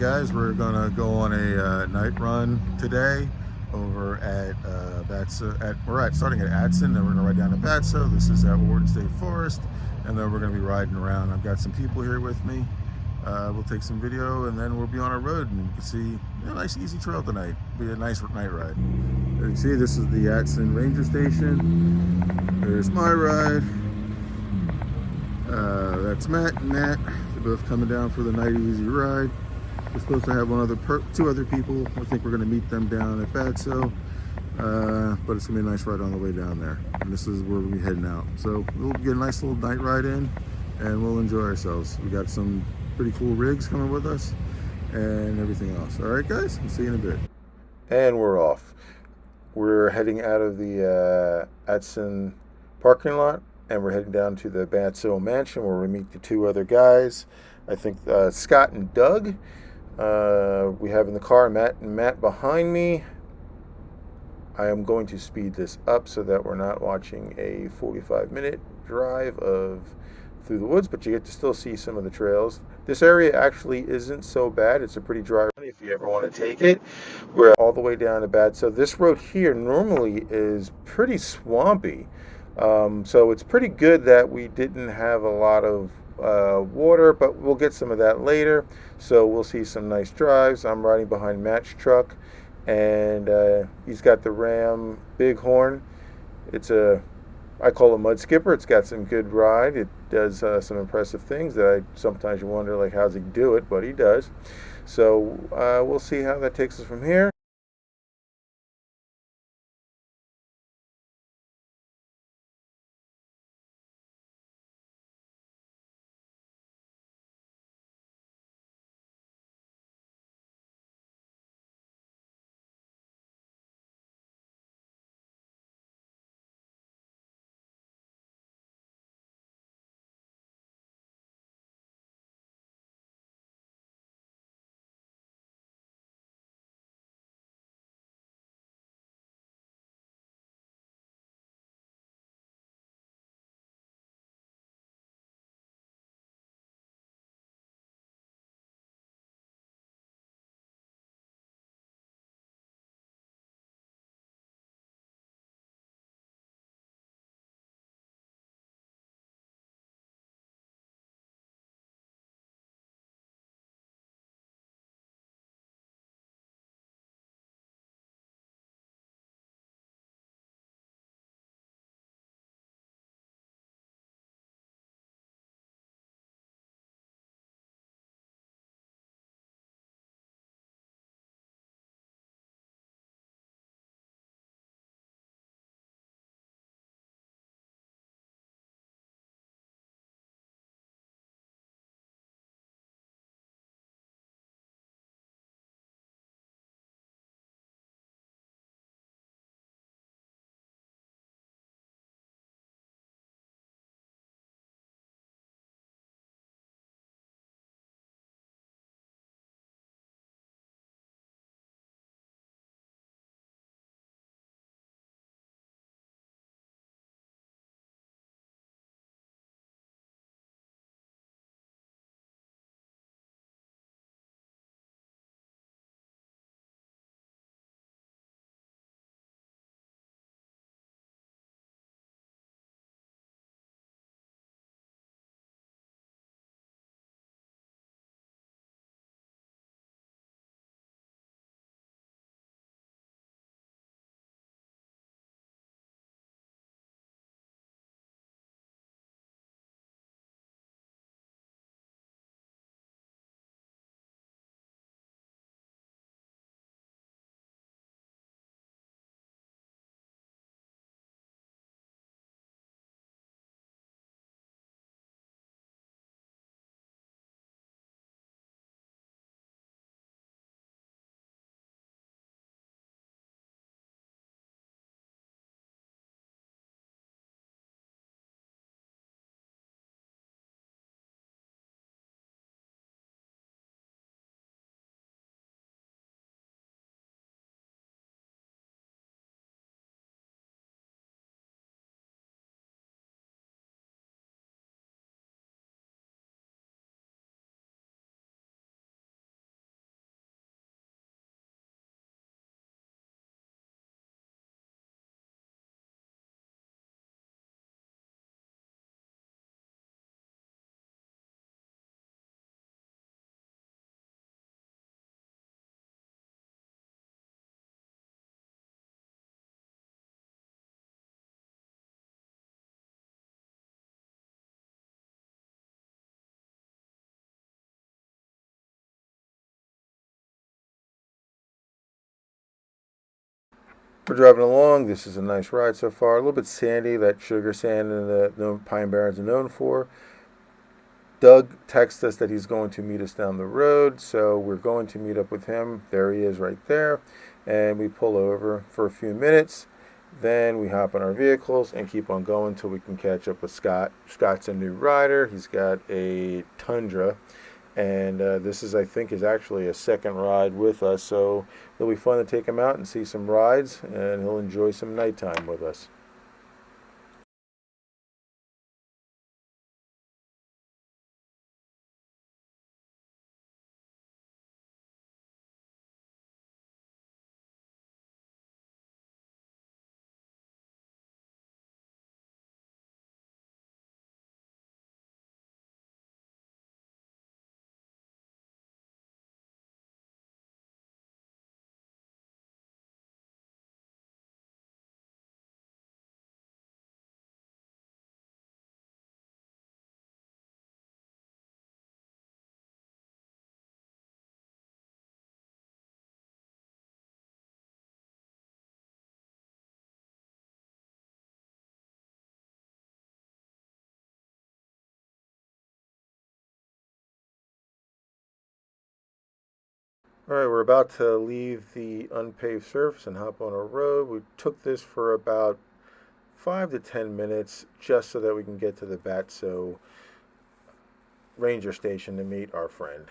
guys, we're gonna go on a night run today over at starting at Adson, then we're gonna ride down to Batso. This is at Wharton State Forest, and then we're gonna be riding around. I've got some people here with me. We'll take some video, and then we'll be on our road, and you can see a nice easy trail tonight. Be a nice night ride. As you see, this is the Adson Ranger Station. There's my ride. That's Matt and Matt. They're both coming down for the night easy ride. We're supposed to have two other people. I think we're going to meet them down at Batso. But it's going to be a nice ride on the way down there. And this is where we'll be heading out. So we'll get a nice little night ride in, and we'll enjoy ourselves. We got some pretty cool rigs coming with us and everything else. All right, guys, I'll see you in a bit. And we're off. We're heading out of the Adson parking lot, and we're heading down to the Batso mansion where we meet the two other guys. I think Scott and Doug. We have in the car Matt and Matt behind me. I am going to speed this up so that we're not watching a 45-minute drive through the woods, but you get to still see some of the trails. This area actually isn't so bad. It's a pretty dry run if you ever want to take it. We're all the way down to Batso. This road here normally is pretty swampy. So it's pretty good that we didn't have a lot of water, but we'll get some of that later. So we'll see some nice drives. I'm riding behind Matt's truck, and he's got the Ram Bighorn. I call it a mud skipper. It's got some good ride. It does some impressive things that sometimes you wonder, like, how's he do it, but he does. So we'll see how that takes us from here. We're driving along. This is a nice ride so far. A little bit sandy, that sugar sand and the Pine Barrens are known for. Doug texts us that he's going to meet us down the road, so we're going to meet up with him. There he is right there. And we pull over for a few minutes. Then we hop in our vehicles and keep on going until we can catch up with Scott. Scott's a new rider. He's got a Tundra. And this is, I think, is actually a second ride with us. So it'll be fun to take him out and see some rides, and he'll enjoy some nighttime with us. All right, we're about to leave the unpaved surface and hop on a road. We took this for about 5 to 10 minutes just so that we can get to the Batso ranger station to meet our friend.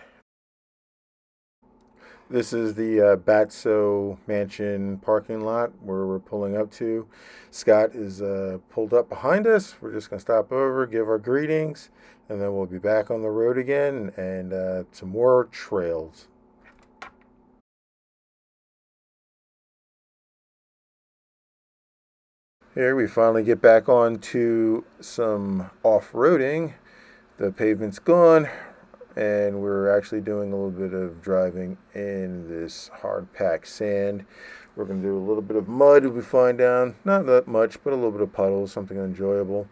This is the Batso Mansion parking lot where we're pulling up to. Scott is pulled up behind us. We're just going to stop over, give our greetings, and then we'll be back on the road again and some more trails. Here we finally get back on to some off-roading. The pavement's gone, and we're actually doing a little bit of driving in this hard-packed sand. We're going to do a little bit of mud we find down. Not that much, but a little bit of puddles, something enjoyable.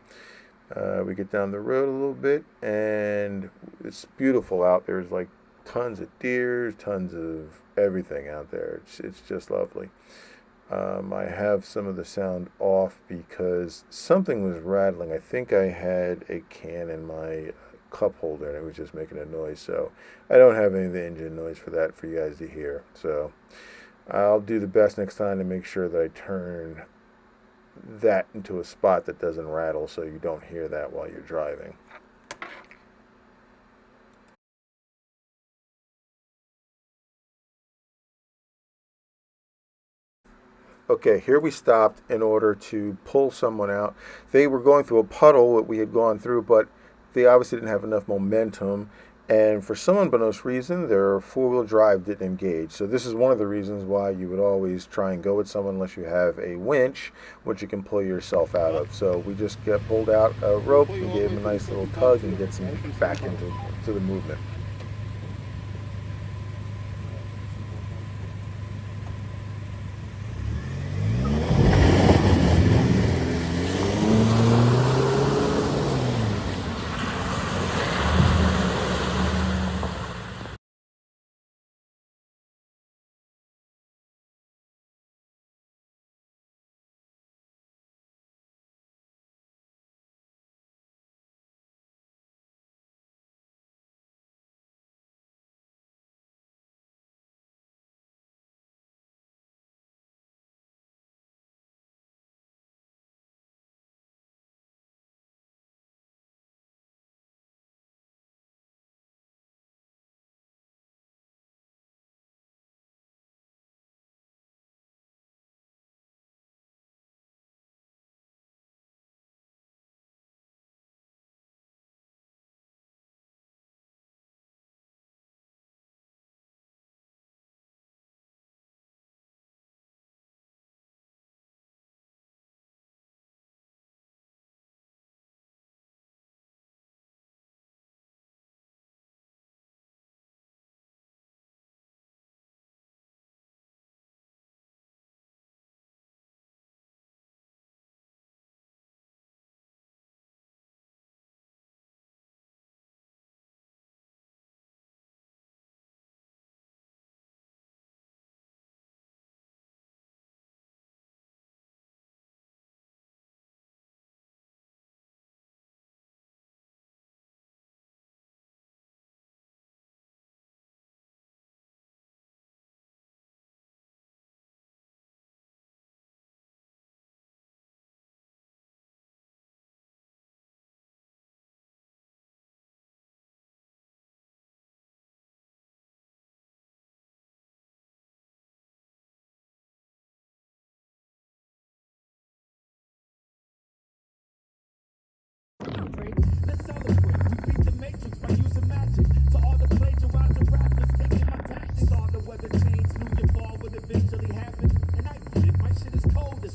We get down the road a little bit, and it's beautiful out there. There's like tons of deer, tons of everything out there. It's just lovely. I have some of the sound off because something was rattling. I think I had a can in my cup holder and it was just making a noise. So I don't have any of the engine noise for that for you guys to hear. So I'll do the best next time to make sure that I turn that into a spot that doesn't rattle so you don't hear that while you're driving. Okay, here we stopped in order to pull someone out. They were going through a puddle that we had gone through, but they obviously didn't have enough momentum. And for some unbeknownst reason, their four-wheel drive didn't engage. So this is one of the reasons why you would always try and go with someone unless you have a winch, which you can pull yourself out of. So we just got pulled out a rope and gave them a nice little tug and get some back into the movement.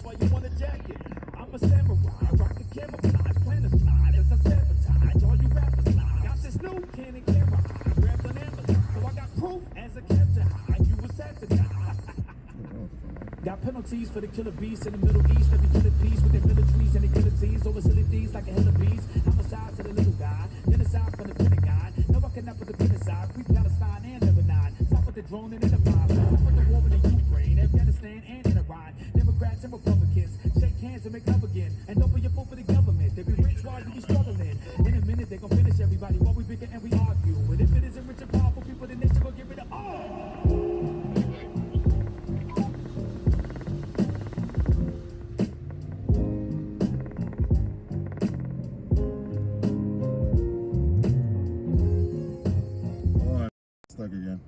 why you want a jacket. I'm a samurai, rock the camouflage, plan to slide as I sabotage. All you rappers lie. Got this new Canon camera high, grabbed on Amazon, so I got proof as a capture high. You was had to die. Got penalties for the killer beast in the Middle East. Every killer piece with their militaries and their guillotines. Over silly thieves like a hill of bees. Homicide to the little guy. Genocide from the Pentagon. No, I cannot put the pen aside. Free Palestine and Lebanon. Top with the drone and the vibe. Top with the war in the Ukraine, Afghanistan and in Iran. Democrats and Republicans. Shake hands and make love again. And don't be a fool for the government. They be rich while you be struggling. In a minute they gon' finish everybody while we bicker and we argue. But if it isn't rich and powerful people, then they should go get rid of all. Stuck again.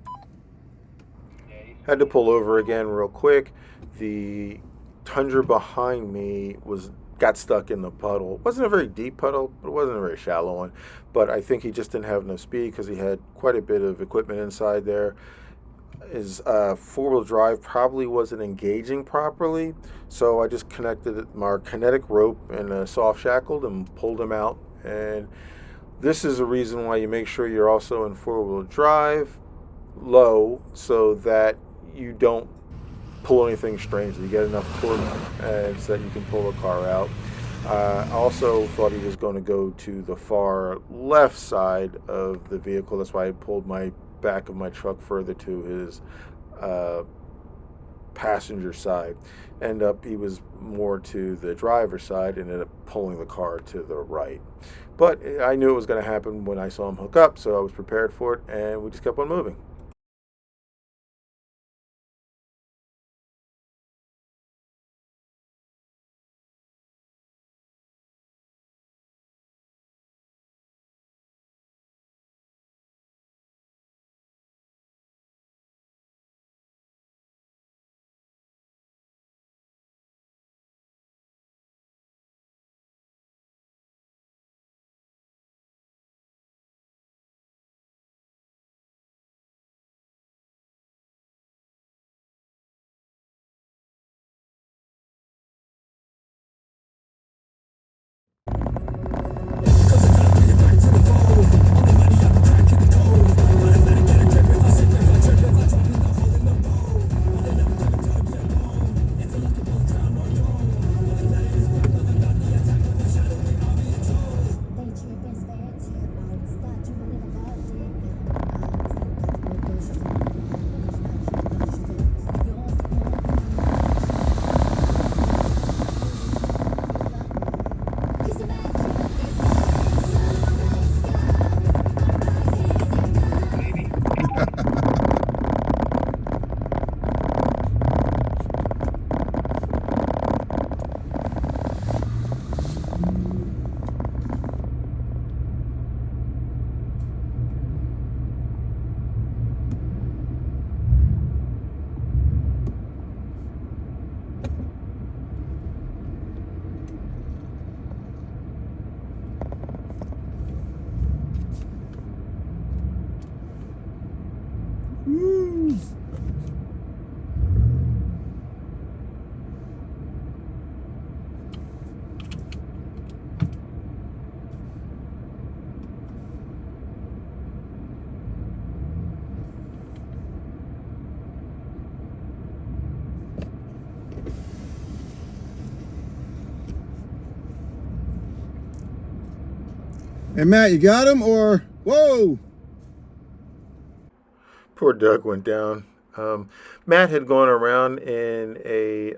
Had to pull over again real quick. The Tundra behind me got stuck in the puddle. It wasn't a very deep puddle, but it wasn't a very shallow one. But I think he just didn't have enough speed because he had quite a bit of equipment inside there. His four-wheel drive probably wasn't engaging properly, so I just connected my kinetic rope and a soft shackled and pulled him out. And this is a reason why you make sure you're also in four-wheel drive low so that you don't pull anything strange. You get enough torque and so that you can pull the car out. I also thought he was going to go to the far left side of the vehicle. That's why I pulled my back of my truck further to his passenger side. He was more to the driver's side and ended up pulling the car to the right. But I knew it was going to happen when I saw him hook up, so I was prepared for it, and we just kept on moving. Hey Matt, you got him or whoa? Poor Doug went down. Matt had gone around in a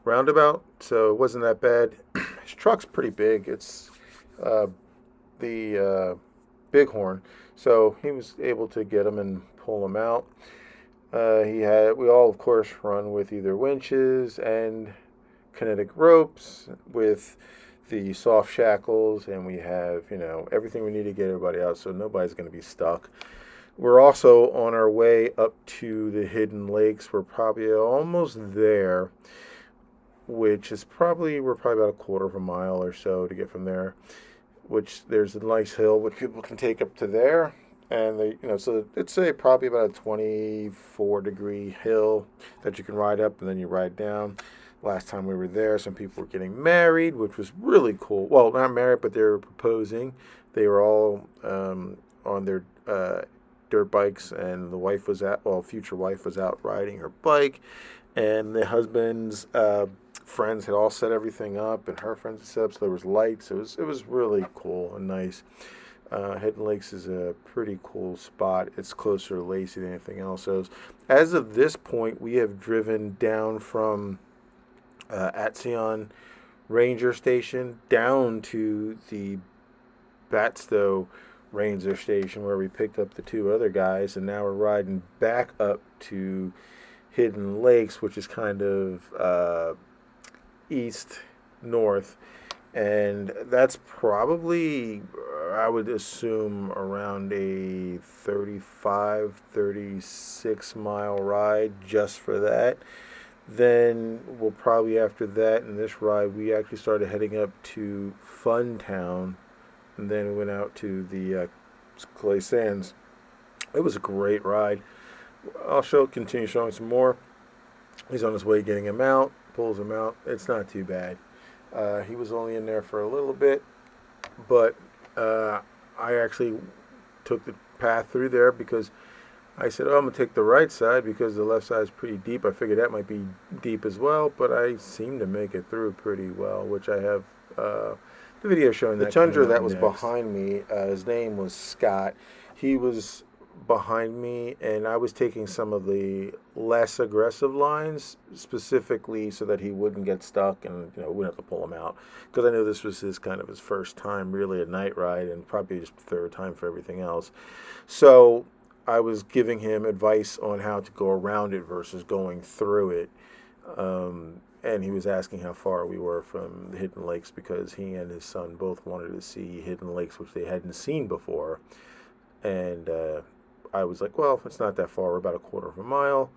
roundabout, so it wasn't that bad. His truck's pretty big. It's the Bighorn, so he was able to get him and pull him out. We all, of course, run with either winches and kinetic ropes with the soft shackles, and we have, everything we need to get everybody out, so nobody's going to be stuck. We're also on our way up to the hidden lakes. We're probably almost there, which is we're probably about a quarter of a mile or so to get from there, which there's a nice hill which people can take up to there. And so it's probably about a 24-degree hill that you can ride up, and then you ride down. last time we were there. Some people were getting married, which was really cool. Well, not married, but they were proposing. They were all on their dirt bikes, and the wife was future wife was out riding her bike, and the husband's friends had all set everything up, and her friends had set up, so there was lights. It was really cool and nice. Hidden Lakes is a pretty cool spot. It's closer to Lacey than anything else. So as of this point, we have driven down from Atsion Ranger Station down to the Batstow Ranger Station where we picked up the two other guys, and now we're riding back up to Hidden Lakes, which is kind of east north, and that's probably, I would assume, around a 36 mile ride just for that. Then we'll probably, after that in this ride, we actually started heading up to Funtown, and then we went out to the Clay Sands. It was a great ride. I'll continue showing some more. He's on his way getting him out, pulls him out. It's not too bad. He was only in there for a little bit, but I actually took the path through there because I said, I'm going to take the right side because the left side is pretty deep. I figured that might be deep as well, but I seemed to make it through pretty well, which I have the video showing that. The Tundra that was behind me, his name was Scott. He was behind me, and I was taking some of the less aggressive lines specifically so that he wouldn't get stuck and wouldn't have to pull him out, because I knew this was his first time really a night ride, and probably just third time for everything else. So I was giving him advice on how to go around it versus going through it, and he was asking how far we were from the Hidden Lakes, because he and his son both wanted to see Hidden Lakes, which they hadn't seen before. And I was like, well, it's not that far. We're about a quarter of a mile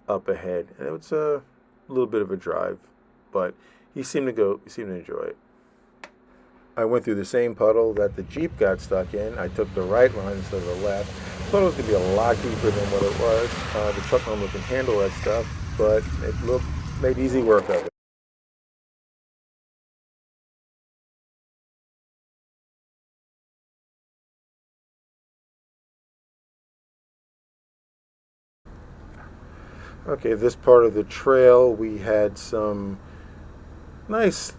up ahead. And it was a little bit of a drive, but he seemed to enjoy it. I went through the same puddle that the Jeep got stuck in. I took the right line instead of the left. I thought it was going to be a lot deeper than what it was. The truck normally can handle that stuff, but it made easy work of it. Okay, this part of the trail, we had some nice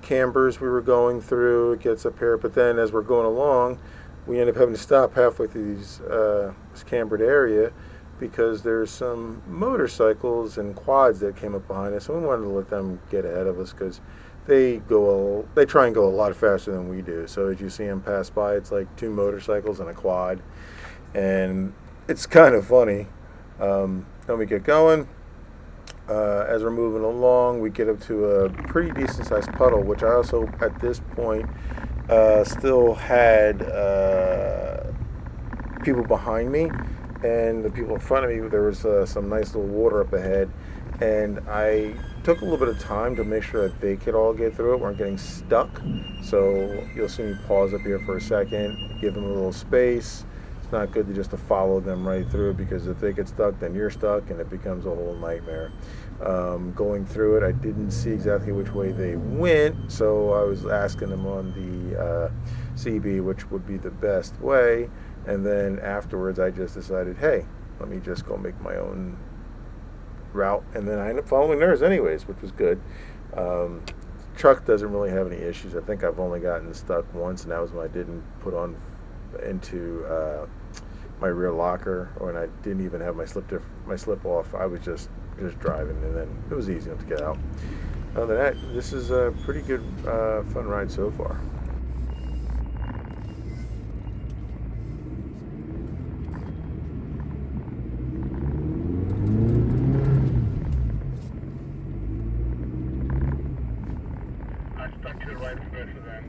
cambers we were going through. It gets up here, but then as we're going along, we end up having to stop halfway through this cambered area because there's some motorcycles and quads that came up behind us, and we wanted to let them get ahead of us because they try and go a lot faster than we do. So as you see them pass by, it's like two motorcycles and a quad, and it's kind of funny. Then we get going. As we're moving along, we get up to a pretty decent sized puddle, which I also at this point still had people behind me, and the people in front of me, there was some nice little water up ahead, and I took a little bit of time to make sure that they could all get through it, weren't getting stuck. So you'll see me pause up here for a second, give them a little space. Not good to just to follow them right through, because if they get stuck, then you're stuck, and it becomes a whole nightmare. Going through it, I didn't see exactly which way they went, so I was asking them on the CB which would be the best way, and then afterwards I just decided, hey, let me just go make my own route, and then I ended up following theirs anyways, which was good. Truck doesn't really have any issues. I think I've only gotten stuck once, and that was when I didn't put on into my rear locker, when I didn't even have my slip off. I was just driving, and then it was easy enough to get out. Other than that, this is a pretty good fun ride so far. I stuck to the right for both of them.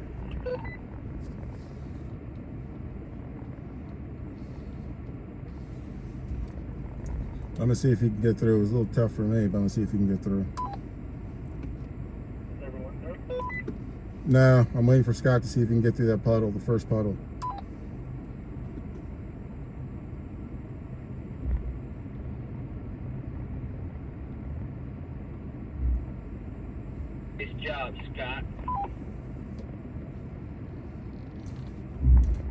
I'm gonna see if you can get through. It was a little tough for me, but I'm gonna see if you can get through. Everyone good? No, I'm waiting for Scott to see if he can get through that puddle, the first puddle.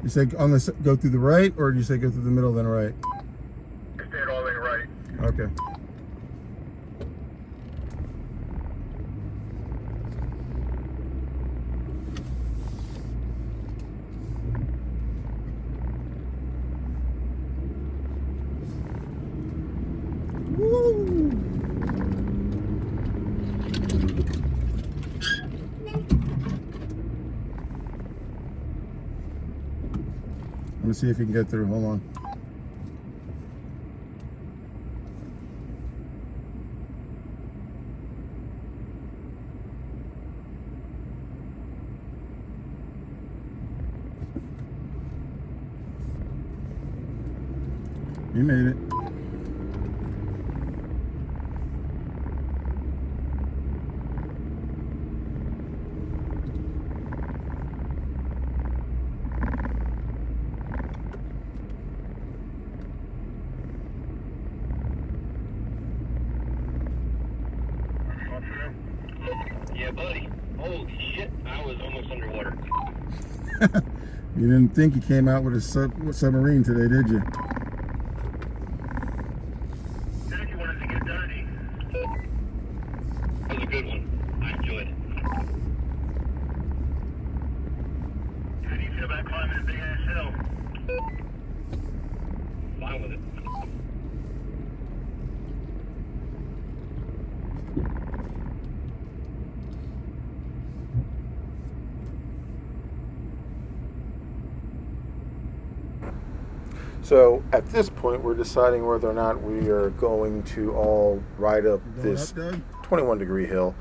You said on the go through the right, or did you say go through the middle then right? I stayed all the way right. Okay. Woo! Let me see if you can get through. Hold on. You made it. Yeah, buddy. Holy shit, I was almost underwater. You didn't think you came out with a submarine today, did you? Said you wanted to get dirty. That was a good one. I enjoyed it. How do you feel about climbing a big ass hill? Fine with it. So at this point, we're deciding whether or not we are going to all ride up this 21-degree hill.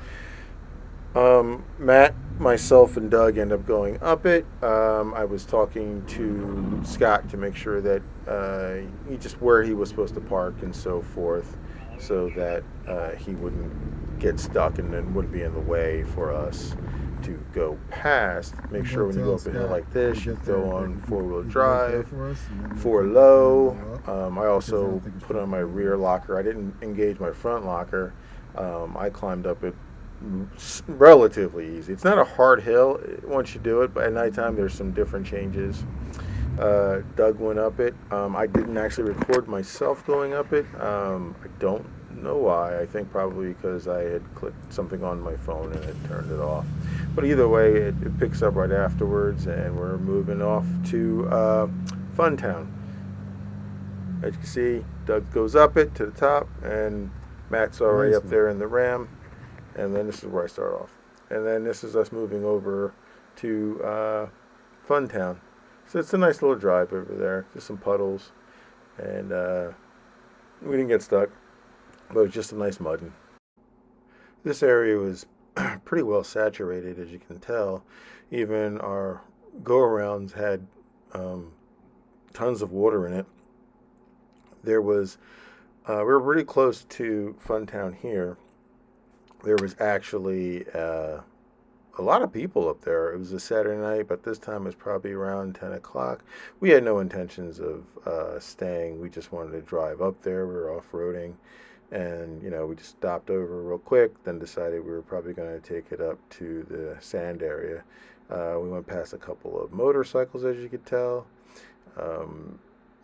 Matt, myself, and Doug end up going up it. I was talking to Scott to make sure that he just where he was supposed to park and so forth, so that he wouldn't get stuck and then wouldn't be in the way for us to go past. Make sure when you go up a hill like this, you go on four-wheel drive, four low. I also put on my rear locker. I didn't engage my front locker. I climbed up it relatively easy. It's not a hard hill once you do it, but at nighttime there's some different changes. Doug went up it. I didn't actually record myself going up it. I don't know why. I think probably because I had clicked something on my phone and it turned it off. But either way, it picks up right afterwards, and we're moving off to Funtown. As you can see, Doug goes up it to the top, and Matt's already up there in the Ram. And then this is where I start off. And then this is us moving over to Funtown. So it's a nice little drive over there. Just some puddles. And we didn't get stuck, but it was just a nice mudding. This area was pretty well saturated, as you can tell. Even our go-arounds had tons of water in it. There was, we were pretty close to Funtown here. There was actually a lot of people up there. It was a Saturday night, but this time it was probably around 10 o'clock. We had no intentions of staying. We just wanted to drive up there. We were off-roading. And, you know, we just stopped over real quick, then decided we were probably going to take it up to the sand area. We went past a couple of motorcycles, as you could tell.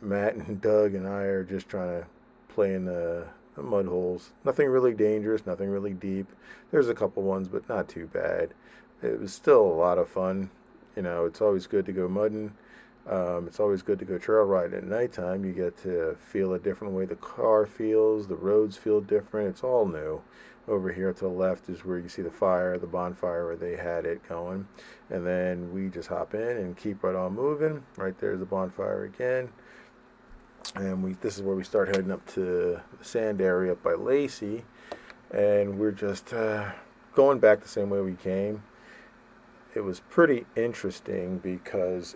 Matt and Doug and I are just trying to play in the mud holes. Nothing really dangerous, nothing really deep. There's a couple ones, but not too bad. It was still a lot of fun. You know, it's always good to go mudding. It's always good to go trail riding at nighttime. You get to feel a different way the car feels. The roads feel different. It's all new. Over here to the left is where you see the fire, the bonfire where they had it going. And then we just hop in and keep right on moving. Right there's the bonfire again. And this is where we start heading up to the sand area up by Lacey. And we're just going back the same way we came. It was pretty interesting because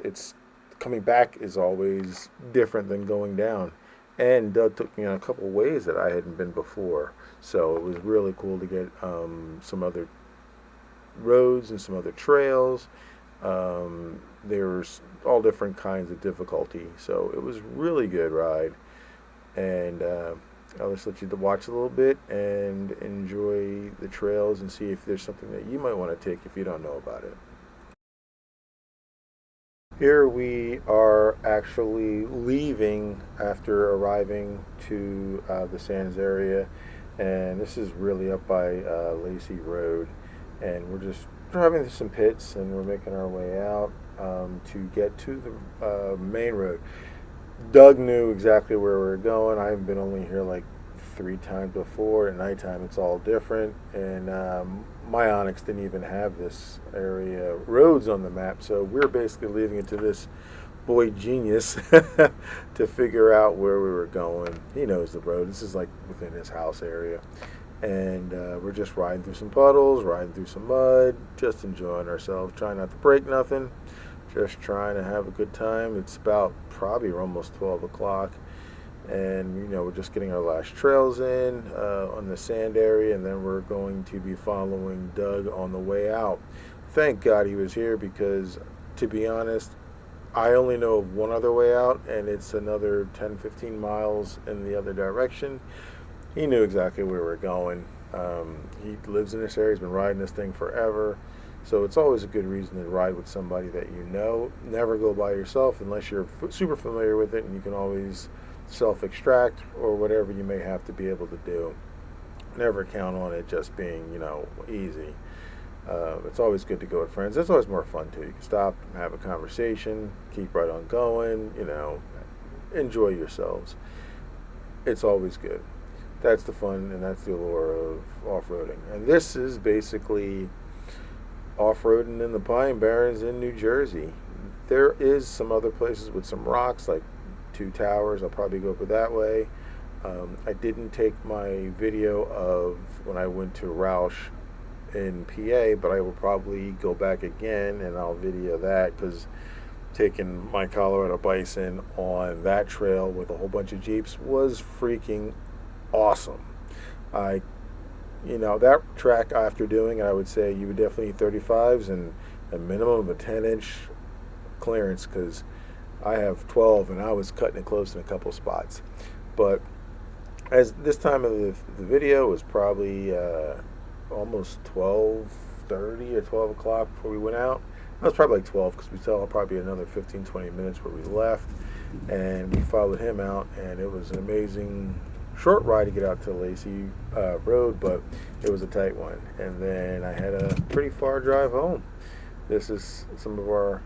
coming back is always different than going down. And Doug took me on a couple of ways that I hadn't been before. So it was really cool to get some other roads and some other trails. There's all different kinds of difficulty. So it was really good ride. And I'll just let you watch a little bit and enjoy the trails and see if there's something that you might want to take if you don't know about it. Here we are actually leaving after arriving to the Sands area, and this is really up by Lacey Road, and we're just driving through some pits, and we're making our way out to get to the main road. Doug knew exactly where we were going. I've been only here like 3 times before. At nighttime, it's all different, and my Onyx didn't even have this area roads on the map, so we're basically leaving it to this boy genius to figure out where we were going. He knows the road. This is like within his house area, and we're just riding through some puddles, riding through some mud, just enjoying ourselves, trying not to break nothing, just trying to have a good time. It's about probably almost 12 o'clock, and we're just getting our last trails in on the sand area, and then we're going to be following Doug on the way out. Thank God he was here, because to be honest, I only know of one other way out, and it's another 10-15 miles in the other direction. He knew exactly where we're going. He lives in this area. He's been riding this thing forever, so it's always a good reason to ride with somebody that you know. Never go by yourself unless you're super familiar with it, and you can always self-extract or whatever you may have to be able to do. Never count on it just being, easy. It's always good to go with friends. It's always more fun too. You can stop and have a conversation, keep right on going, enjoy yourselves. It's always good. That's the fun, and that's the allure of off-roading. And this is basically off-roading in the Pine Barrens in New Jersey. There is some other places with some rocks, like Two Towers. I'll probably go over that way. I didn't take my video of when I went to Roush in PA, but I will probably go back again and I'll video that, because taking my Colorado Bison on that trail with a whole bunch of Jeeps was freaking awesome. That track, after doing it, I would say you would definitely need 35s and a minimum of a 10-inch clearance, because I have 12 and I was cutting it close in a couple spots. But as this time of the video was probably almost 12:30 or 12 o'clock before we went out. It was probably like 12, because we saw probably another 15-20 minutes where we left, and we followed him out, and it was an amazing short ride to get out to Lacey Road, but it was a tight one. And then I had a pretty far drive home. This is some of our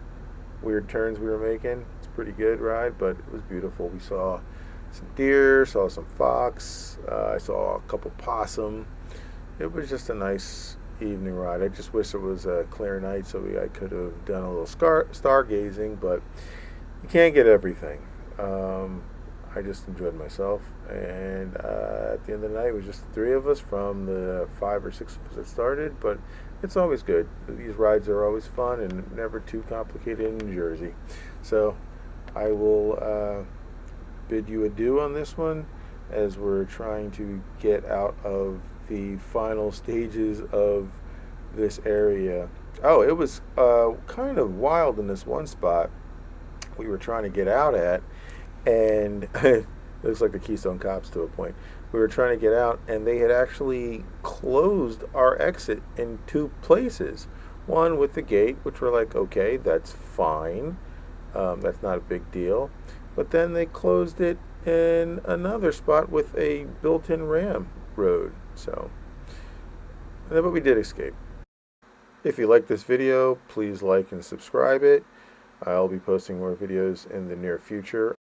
weird turns we were making. It's a pretty good ride, but it was beautiful. We saw some deer, saw some fox, I saw a couple possum. It was just a nice evening ride. I just wish it was a clear night so I could have done a little stargazing, but you can't get everything. I just enjoyed myself, and at the end of the night, it was just the 3 of us from the 5 or 6 of us that started, but it's always good. These rides are always fun and never too complicated in New Jersey. So I will bid you adieu on this one, as we're trying to get out of the final stages of this area. Oh, it was kind of wild in this one spot we were trying to get out at, and it looks like the Keystone Cops to a point. We were trying to get out, and they had actually closed our exit in 2 places. One with the gate, which we're like, okay, that's fine. That's not a big deal. But then they closed it in another spot with a built-in ram road. But we did escape. If you like this video, please like and subscribe it. I'll be posting more videos in the near future